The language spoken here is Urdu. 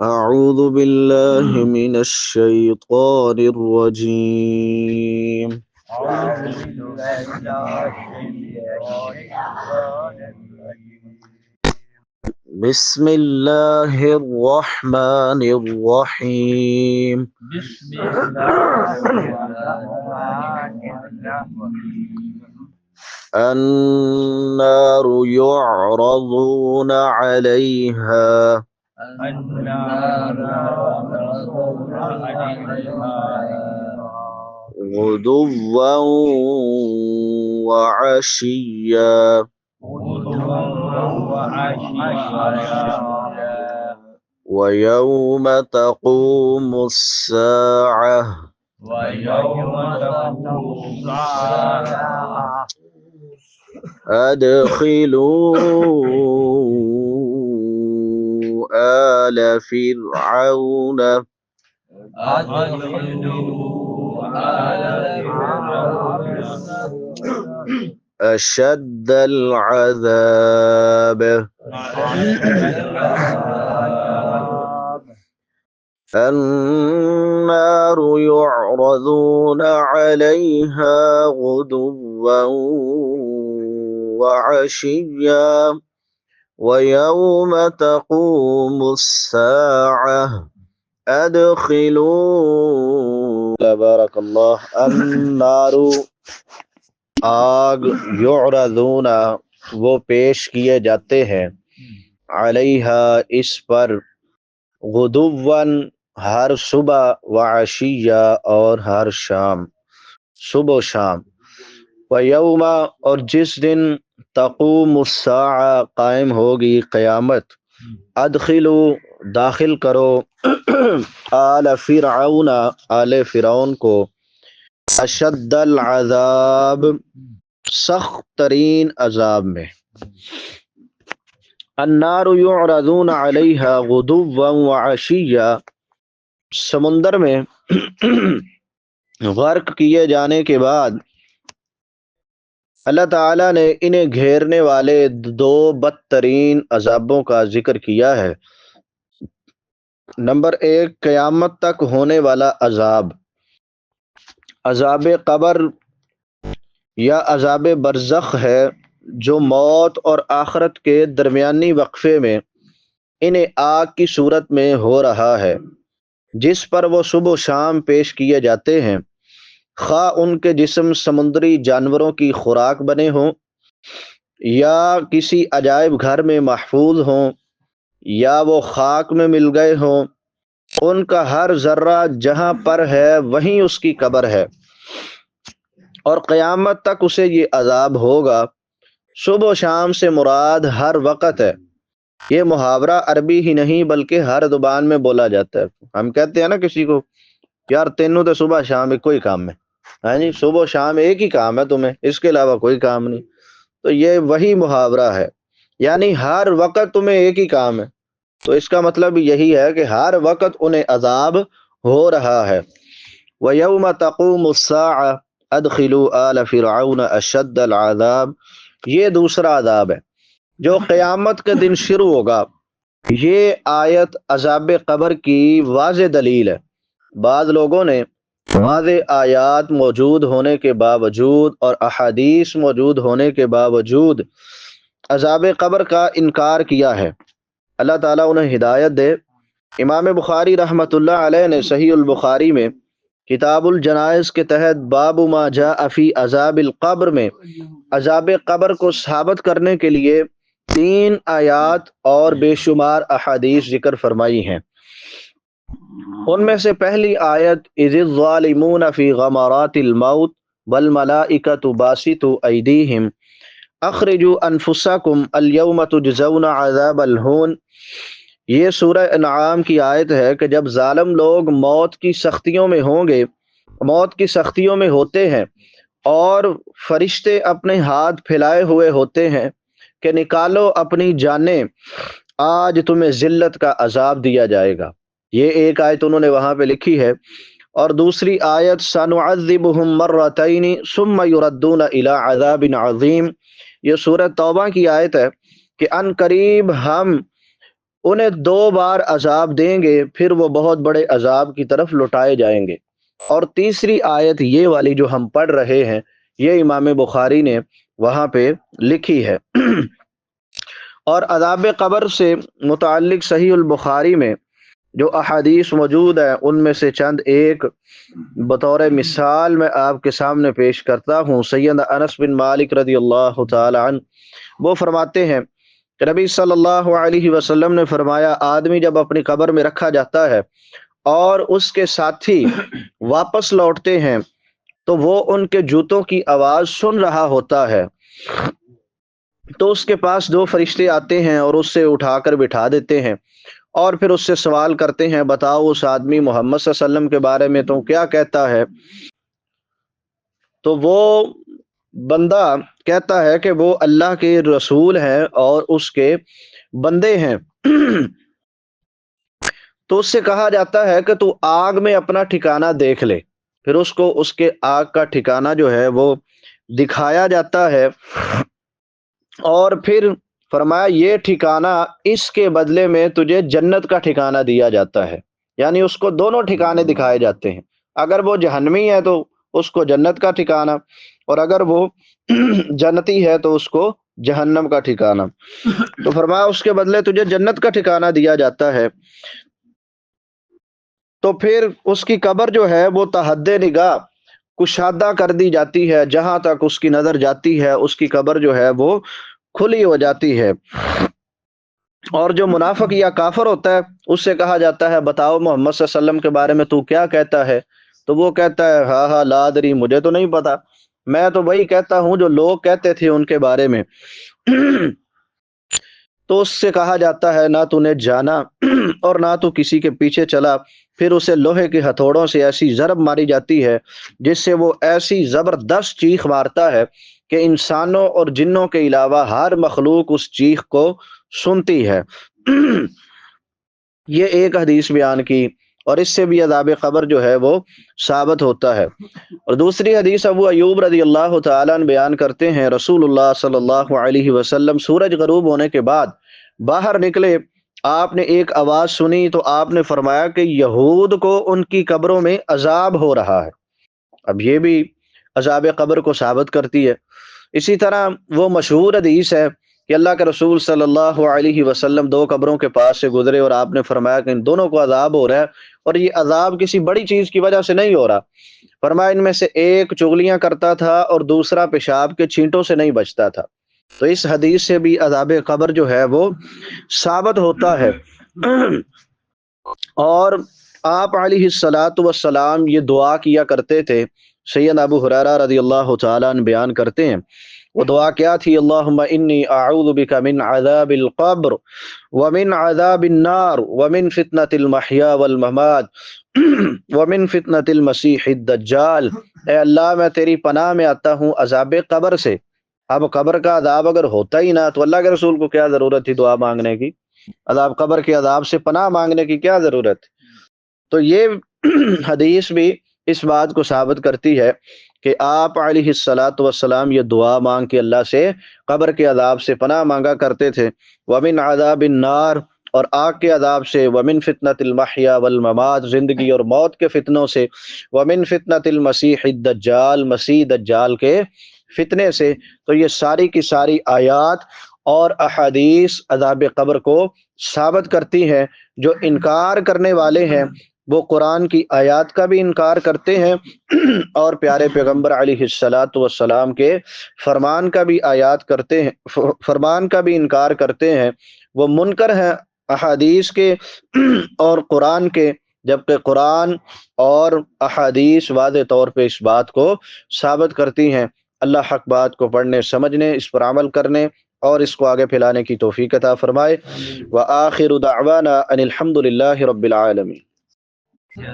أعوذ بالله من الشيطان الرجيم. أعوذ بالله من الشيطان الرجيم. بسم الله الرحمن الرحيم. بسم الله الرحمن الرحيم. النار يعرضون عليها النار يعرضون عليها غدوا وعشيا غدوا وعشيا ويوم تقوم الساعة ويوم تقوم الساعة أدخلوا آل فرعون أدخلوا آل فرعون أشد العذاب. أشد العذاب. النار يعرضون عليها غدوا وعشيا ويوم تقوم الساعة أدخلوا بارك الله النار آگ یعرضون وہ پیش کیے جاتے ہیں علیہا اس پر غدواً ہر صبح وعشیہ اور ہر شام صبح و شام ویوم اور جس دن تقوم الساعہ قائم ہوگی قیامت ادخلو داخل کرو آل فرعون آل فرعون کو اشد العذاب سخت ترین عذاب میں النار یعرضون علیہا غدوا وعشیا سمندر میں غرق کیے جانے کے بعد اللہ تعالیٰ نے انہیں گھیرنے والے دو بدترین عذابوں کا ذکر کیا ہے۔ نمبر ایک قیامت تک ہونے والا عذاب، عذاب قبر یا عذاب برزخ ہے جو موت اور آخرت کے درمیانی وقفے میں انہیں آگ کی صورت میں ہو رہا ہے، جس پر وہ صبح و شام پیش کیے جاتے ہیں، خواہ ان کے جسم سمندری جانوروں کی خوراک بنے ہوں یا کسی عجائب گھر میں محفوظ ہوں یا وہ خاک میں مل گئے ہوں، ان کا ہر ذرہ جہاں پر ہے وہیں اس کی قبر ہے اور قیامت تک اسے یہ عذاب ہوگا۔ صبح و شام سے مراد ہر وقت ہے۔ یہ محاورہ عربی ہی نہیں بلکہ ہر زبان میں بولا جاتا ہے۔ ہم کہتے ہیں نا کسی کو، یار تینوں تو صبح شام ایک کوئی کام ہے، ہاں جی صبح و شام ایک ہی کام ہے تمہیں، اس کے علاوہ کوئی کام نہیں، تو یہ وہی محاورہ ہے، یعنی ہر وقت تمہیں ایک ہی کام ہے، تو اس کا مطلب یہی ہے کہ ہر وقت انہیں عذاب ہو رہا ہے۔ وَيَوْمَ تَقُومُ السَّاعَةُ أَدْخِلُوا آلَ فِرْعَوْنَ أَشَدَّ الْعَذَابِ، یہ دوسرا عذاب ہے جو قیامت کے دن شروع ہوگا۔ یہ آیت عذاب قبر کی واضح دلیل ہے۔ بعض لوگوں نے واضح آیات موجود ہونے کے باوجود اور احادیث موجود ہونے کے باوجود عذاب قبر کا انکار کیا ہے۔ اللہ تعالیٰ انہیں ہدایت دے۔ امام بخاری رحمۃ اللہ علیہ نے صحیح البخاری میں کتاب الجنائز کے تحت باب ما جاء فی عذاب القبر میں عذاب قبر کو ثابت کرنے کے لیے 3 آیات اور بے شمار احادیث ذکر فرمائی ہیں۔ ان میں سے پہلی آیت اذ الظالمون فی غمرات الموت والملائکۃ باسطوا ایدیہم اخرجوا انفسکم اليوم تجزون عذاب الہون، یہ سورہ انعام کی آیت ہے کہ جب ظالم لوگ موت کی سختیوں میں ہوں گے، موت کی سختیوں میں ہوتے ہیں اور فرشتے اپنے ہاتھ پھیلائے ہوئے ہوتے ہیں کہ نکالو اپنی جانیں، آج تمہیں ذلت کا عذاب دیا جائے گا۔ یہ ایک آیت انہوں نے وہاں پہ لکھی ہے۔ اور دوسری آیت سنعذبہم مرتین ثم یردون الی عذاب عظیم، یہ سورہ توبہ کی آیت ہے کہ ان قریب ہم انہیں 2 بار عذاب دیں گے، پھر وہ بہت بڑے عذاب کی طرف لوٹائے جائیں گے۔ اور تیسری آیت یہ والی جو ہم پڑھ رہے ہیں، یہ امام بخاری نے وہاں پہ لکھی ہے۔ اور عذاب قبر سے متعلق صحیح البخاری میں جو احادیث موجود ہیں، ان میں سے چند ایک بطور مثال میں آپ کے سامنے پیش کرتا ہوں۔ سیدنا انس بن مالک رضی اللہ تعالی عنہ وہ فرماتے ہیں کہ نبی صلی اللہ علیہ وسلم نے فرمایا، آدمی جب اپنی قبر میں رکھا جاتا ہے اور اس کے ساتھی واپس لوٹتے ہیں تو وہ ان کے جوتوں کی آواز سن رہا ہوتا ہے، تو اس کے پاس 2 فرشتے آتے ہیں اور اس سے اٹھا کر بٹھا دیتے ہیں، اور پھر اس سے سوال کرتے ہیں، بتاؤ اس آدمی محمد صلی اللہ علیہ وسلم کے بارے میں تو کیا کہتا ہے؟ تو وہ بندہ کہتا ہے کہ وہ اللہ کے رسول ہیں اور اس کے بندے ہیں۔ تو اس سے کہا جاتا ہے کہ تو آگ میں اپنا ٹھکانہ دیکھ لے۔ پھر اس کو اس کے آگ کا ٹھکانہ جو ہے وہ دکھایا جاتا ہے، اور پھر فرمایا یہ ٹھکانہ اس کے بدلے میں تجھے جنت کا ٹھکانہ دیا جاتا ہے۔ یعنی اس کو دونوں ٹھکانے دکھائے جاتے ہیں، اگر وہ جہنمی ہے تو اس کو جنت کا ٹھکانہ، اور اگر وہ جنتی ہے تو اس کو جہنم کا ٹھکانہ۔ تو فرمایا اس کے بدلے تجھے جنت کا ٹھکانہ دیا جاتا ہے۔ تو پھر اس کی قبر جو ہے وہ تحد نگاہ کشادہ کر دی جاتی ہے، جہاں تک اس کی نظر جاتی ہے اس کی قبر جو ہے وہ کھلی ہو جاتی ہے۔ اور جو منافق یا کافر ہوتا ہے اس سے کہا جاتا ہے، بتاؤ محمد صلی اللہ علیہ وسلم کے بارے میں تو کیا کہتا ہے؟ تو وہ کہتا ہے، ہاں ہاں لا ادری، مجھے تو نہیں پتا، میں تو وہی کہتا ہوں جو لوگ کہتے تھے ان کے بارے میں۔ تو اس سے کہا جاتا ہے، نہ تو نے جانا اور نہ تو کسی کے پیچھے چلا۔ پھر اسے لوہے کے ہتھوڑوں سے ایسی ضرب ماری جاتی ہے جس سے وہ ایسی زبردست چیخ مارتا ہے کہ انسانوں اور جنوں کے علاوہ ہر مخلوق اس چیخ کو سنتی ہے۔ یہ ایک حدیث بیان کی، اور اس سے بھی عذاب قبر جو ہے وہ ثابت ہوتا ہے۔ اور دوسری حدیث ابو ایوب رضی اللہ تعالیٰ عنہ بیان کرتے ہیں، رسول اللہ صلی اللہ علیہ وسلم سورج غروب ہونے کے بعد باہر نکلے، آپ نے ایک آواز سنی تو آپ نے فرمایا کہ یہود کو ان کی قبروں میں عذاب ہو رہا ہے۔ اب یہ بھی عذاب قبر کو ثابت کرتی ہے۔ اسی طرح وہ مشہور حدیث ہے کہ اللہ کے رسول صلی اللہ علیہ وسلم 2 قبروں کے پاس سے گزرے اور آپ نے فرمایا کہ ان دونوں کو عذاب ہو رہا ہے، اور یہ عذاب کسی بڑی چیز کی وجہ سے نہیں ہو رہا۔ فرمایا ان میں سے ایک چغلیاں کرتا تھا اور دوسرا پیشاب کے چھینٹوں سے نہیں بچتا تھا۔ تو اس حدیث سے بھی عذاب قبر جو ہے وہ ثابت ہوتا ہے۔ اور آپ علیہ الصلاۃ والسلام یہ دعا کیا کرتے تھے، سیدنا ابو ہریرہ رضی اللہ تعالیٰ عنہ بیان کرتے ہیں، وہ دعا کیا تھی، اللہم انی اعوذ بک من عذاب القبر ومن عذاب النار ومن فتنة المحیا والممات ومن فتنة المسیح الدجال۔ اے اللہ میں تیری پناہ میں آتا ہوں عذاب قبر سے۔ اب قبر کا عذاب اگر ہوتا ہی نہ تو اللہ کے رسول کو کیا ضرورت تھی دعا مانگنے کی؟ عذاب قبر کے عذاب سے پناہ مانگنے کی کیا ضرورت؟ تو یہ حدیث بھی اس بات کو ثابت کرتی ہے کہ آپ علیہ الصلاۃ والسلام یہ دعا مانگ کے اللہ سے قبر کے عذاب سے پناہ مانگا کرتے تھے۔ ومن عذاب النار، اور آگ کے عذاب سے، ومن فتنة المحیا والممات، زندگی اور موت کے فتنوں سے، ومن فتنة المسیح الدجال، مسیح دجال کے فتنے سے۔ تو یہ ساری کی ساری آیات اور احادیث عذاب قبر کو ثابت کرتی ہیں۔ جو انکار کرنے والے ہیں وہ قرآن کی آیات کا بھی انکار کرتے ہیں اور پیارے پیغمبر علیہ الصلاۃ والسلام کے فرمان کا بھی فرمان کا بھی انکار کرتے ہیں۔ وہ منکر ہیں احادیث کے اور قرآن کے، جبکہ قرآن اور احادیث واضح طور پہ اس بات کو ثابت کرتی ہیں۔ اللہ حق بات کو پڑھنے، سمجھنے، اس پر عمل کرنے اور اس کو آگے پھیلانے کی توفیق عطا فرمائے۔ وآخر دعوانا ان الحمد للہ رب العالمین۔